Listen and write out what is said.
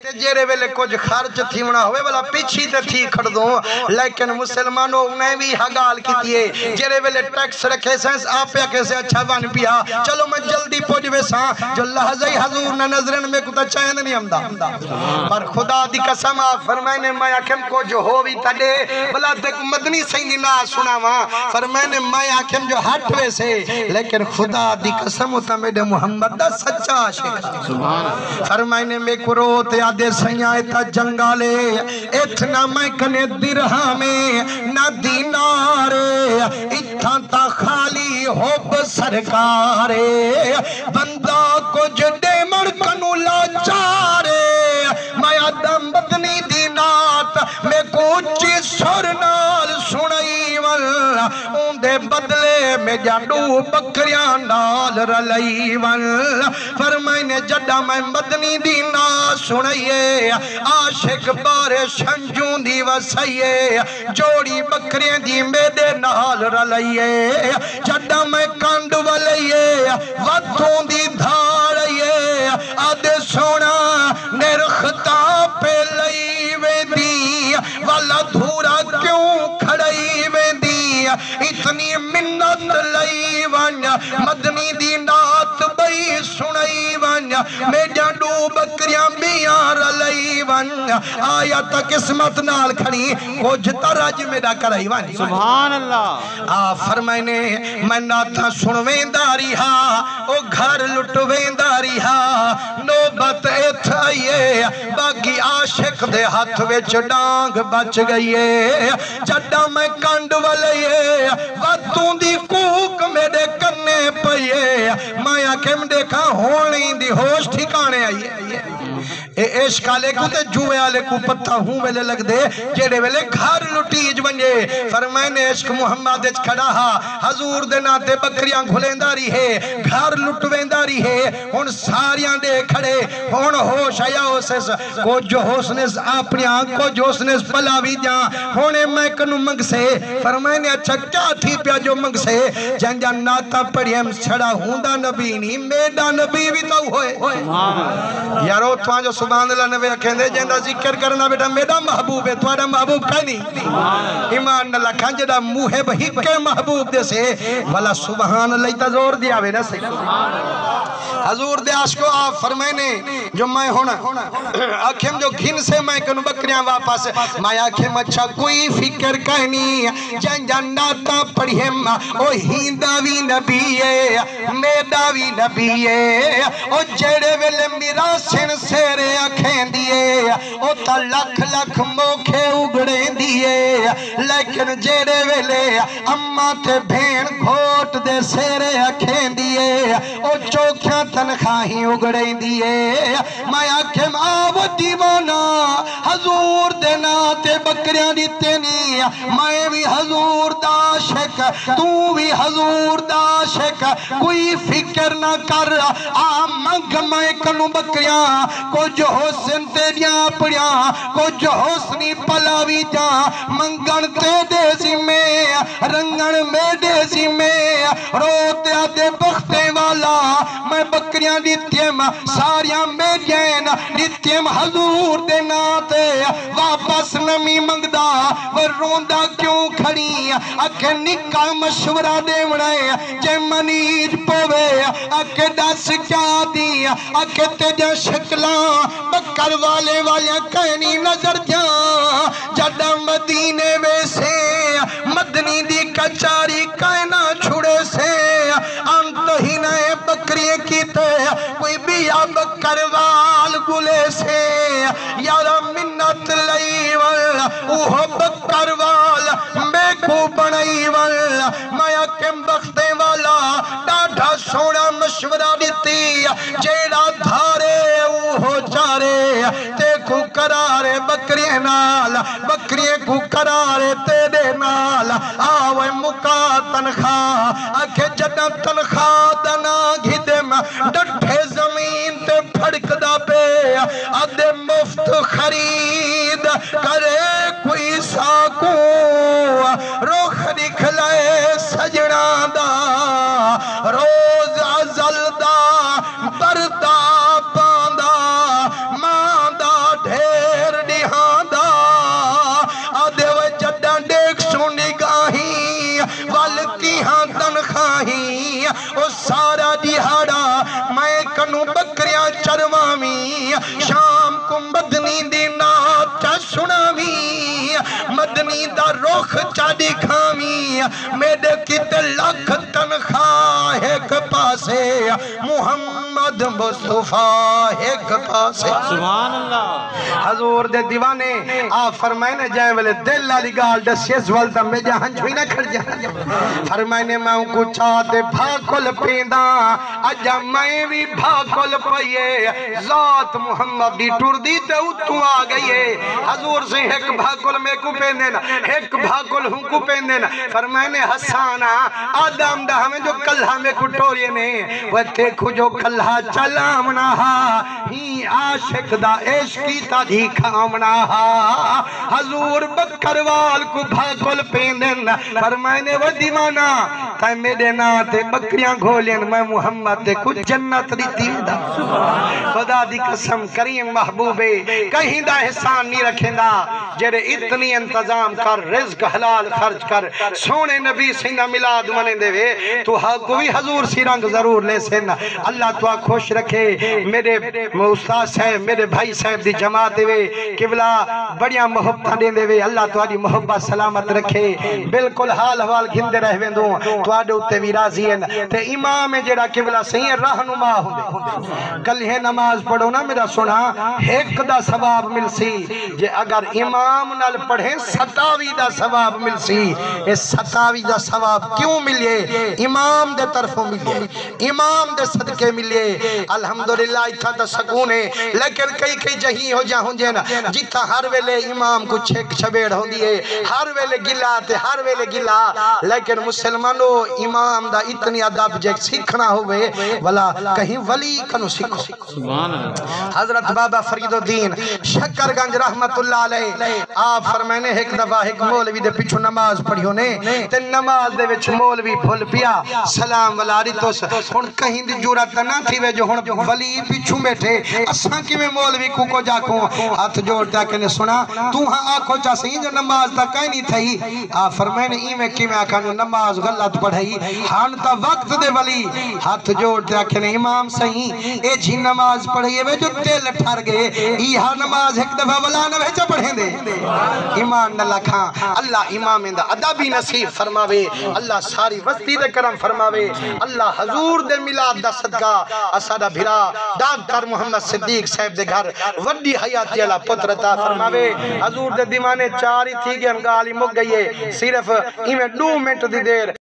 जेरे वेले कुछ खर्च थीवना होवे वाला पीछी ते थी खड़ दो, लेकिन मुसलमानों ने भी हगाल की है जेरे वेले टैक्स रखे सेंस आप पे कैसे अच्छा बन पिया चलो मैं जल्दी पहुंच वेसा जो लहज़े हजूर न नजरन में कुछ चैन नहीं आंदा पर खुदा दी कसम आप फरमाने मैं आखिम को जो हो भी तडे भला देख मदनी सही ना सुनावा फरमाने मैं आखिम जो हट वैसे लेकिन खुदा दी कसम त मेरे मोहम्मद दा सच्चा आशिक सुभान फरमाने में कुरोत दे सयाता जंगाले इतना मैं कने दिरहा में ना दीनारे इथा ता खाली होब सरकारे बंदा कुछ दे मर कनु लाचारे माया दम बदनी दी नात में कुछ सुर नाल सुनाई वल उंदे बदले में जाडू बकरियां नाल रलई वल फरमाने जड्डा मैं बदनी दी ना सुनाइए आशिक बारे संजू दी वसाइए जोड़ी बकरियां दी मेरे नाल रलइए जड्डा मैं कंड वलइए वथों दी धाड़िए आदे सोना निरखता पे लई वेदी वाला धूरा क्यों खड़ई वेदी इतनी मिन्नत लई वन मदनी दी नात बई सुनाई वन मेरा डू बकरियां मियां रलई वन आया त किस्मत नाल खड़ी कुछ तरज मेरा कराई वन सुभान अल्लाह आ फरमाने मैं नाथा सुनवेंदा रिहा ओ घर लुटवेंदा रिहा नौबत इथाइए बाकी आशिक दे हाथ विच डांग बच गई है जड्डा मैं कंड वलइए वातों दी कूक मेरे कन्ने पईए मैं आखिम देखा होनी दी होश ठिकाने आई है इश्क वाले को ते जुए वाले को पत्ता हूं वेले लग दे जेड़े वेले घर लुटीज बने फरमाने इश्क मुहम्मद विच खड़ा हा हजूर दे नाते बकरियां खुलेंदा रही है घर लुटवेंदा रही है हुन सारियां दे खड़े हुन होश आया उस को जो होसने अपनी आंख को जोसने पला भी जा हुन मैं कनु मंग से फरमाने अच्छा क्या थी पिया जो मंग से जंजा नाता पढ़ियम छड़ा हुंदा नबी नहीं मेरा नबी भी तो होए यारो तुआ जो सुभान अल्लाह नबी कहंदे जेंदा जिक्र करना बेटा मेरा महबूब है तुम्हारा महबूब का नहीं ईमान न लखा जेड़ा मुहिब हिके महबूब दे से भला सुभान अल्लाह ता जोर दिया वे ना से हजूर दे आशिको आप फरमाने जो मैं हुन आखिम जो घिन से मैं कनु बकरियां वापस मैं आखिम अच्छा कोई फिक्र कहनी जंजा नाता पढ़ियम ओ हिंदा भी नबी है मेरा भी नबी है ओ जेड़े वेले मेरा सिन सेरे आखें दिए ओ ता लख लख मोखे उगड़े दिए लेकिन जेड़े वेले अम्मा ते भेण घोट दे सेरे आखें दिए ओ चोखियां तनखाही उगड़े दिए मैं आखे माव दीवाना हजूर दे नाते बकरियां दिते नी मैं भी हजूर दा आशिक तू भी हजूर दा आशिक कोई फिक्र ना कर आ मंग मैं कनु बकरियां कुछ हुसन तेरियां पड़िया कुछ हुसनी पला भी जा मंगण ते देसी में रंगण में देसी में रोते आते बख्ते वाला मैं बकरियां दित्यम सारियां मेरियां दित्यम हजूर दे नाते वापस नमी मंगदा पर रोंदा क्यों खड़ी आखे निका मशवरा देवना जे मनीज पवे आखे दस क्या दी आखे तेजा शक्ला बकर वाले वाले कहनी नजर जा जड़ा मदीने वैसे मदनी दी कचारी कहना छुड़े से अंत ही नए बकरी कीते कोई भी अब करवाल गुले से यार मिन्नत लई वल ओह बकरवाल मेको बनई वल माया के बख्ते वाला डाढ़ा सोना मशवरा दिती जेड़ा धारे ओह चारे ते को करारे बकरी नाल बकरी को करारे तेरे नाल आवे मुका तनखा आखे जदा तनखा दना घिदे डठे जमीन ते फड़कदा पे आदे मुफ्त खरीद करे कोई साकू रुख दिखलाए सजना दा रोज अजल दा बरदा पांदा मां दा ओ सारा दिहाड़ा मैं कनु बकरियां चरवावी शाम को मदनी दी नात सुनावी मदनी दा रुख चा दिखावी मेरे किते लख तनख्वाह एक पासे मुहम्मद मुस्तफा एक पासे सुभान अल्लाह। हजूर दे दीवाने आ फरमाने जाए वाले दिल वाली गाल दसियस वल ता मैं जहां छुई ना खड़ जा फरमाने मैं को चाते भाकुल पींदा अजा मैं भी भाकुल पइए जात मुहम्मद दी टुरदी ते उतू आ गई है हजूर से एक भाकुल में को पेंदे ना एक भाकुल हूं को पेंदे ना फरमाने हसाना आदम दा हमें जो कल्हा में कुटोरिए ने वो देखो जो कल्हा चलामना ही आशिक दा इश्की ता दी खामना हजूर बकरवाल को भाकुल पेंदन फरमाने वो दीवाना ता मेरे ना ते बकरियां घोलेन मैं मुहम्मद ते कुछ जन्नत दी दीदा खुदा दी कसम करीम महबूबे कहीं दा एहसान नहीं रखेंदा जेरे इतनी इंतजाम कर रिज़्क हलाल खर्च कर सोने नबी सिंदा मिलाद मने देवे तो हक भी हजूर सी रंग जरूर ले सेन अल्लाह तो खुश रखे मेरे उस्ताद साहब मेरे भाई साहब दी जमात देवे किबला बढ़िया मोहब्बत दे देवे अल्लाह तुम्हारी मोहब्बत सलामत रखे बिल्कुल हाल हवाल घिंदे रह वेंदो तुहाडे उत्ते भी राजी हैं ते इमाम है जेड़ा किबला सही रहनुमा होंदे कल है नमाज पढ़ो ना मेरा सुना एक दा सवाब मिलसी जे अगर इमाम नाल पढ़े 27 दा सवाब मिलसी ए 27 दा सवाब क्यों मिले इमाम दे तरफों मिले इमाम दे सदके मिले अल्हम्दुलिल्लाह इथा दा सुकून है लेकिन कई कई जही हो जा होंजे ना जिथा हर वेले इमाम को छेक छबेड़ होंदी है हर वेले गिला ते हर वेले गिला लेकिन मुसलमानों इमाम दा इतनी अदब जे सीखना होवे भला कहीं वली कनु सीखो सुभान अल्लाह। हजरत बाबा फरीदुद्दीन शक्करगंज रहमतुल्लाह अलैह आप फरमाने एक दफा एक मौलवी दे पिछु नमाज पढ़ियो ने ते नमाज दे विच मौलवी फुल पिया सलाम वाला रितोस हुन कहीं दी जुरत ना थी वे जो हुन वली पिछु बैठे असा किवें मौलवी को जाको हाथ जोड़ता कने सुना तू हां आखो चा सही जो नमाज ता कहीं नहीं थई आ फरमाने इवें किवें आखा जो नमाज गलत पढ़ाई हां ता वक्त दे वली हाथ जोड़ता कने इमाम सही ए जी नमाज पढ़िए वे जो दिल ठर गए ई हा नमाज एक दफा वला न भेजा पढ़े दे ईमान न लखा अल्लाह इमाम दा अदबी नसीब फरमावे अल्लाह सारी वस्ती दे करम फरमावे अल्लाह हजूर दे मिलाद दा सदका असादा भिरा डॉक्टर मोहम्मद सिद्दीक साहब दे घर वड्डी हयाती वाला पुत्र अता फरमावे हजूर दे दीवाने चार ही थी गए गाली मुक गई है सिर्फ इवें 2 मिनट दी देर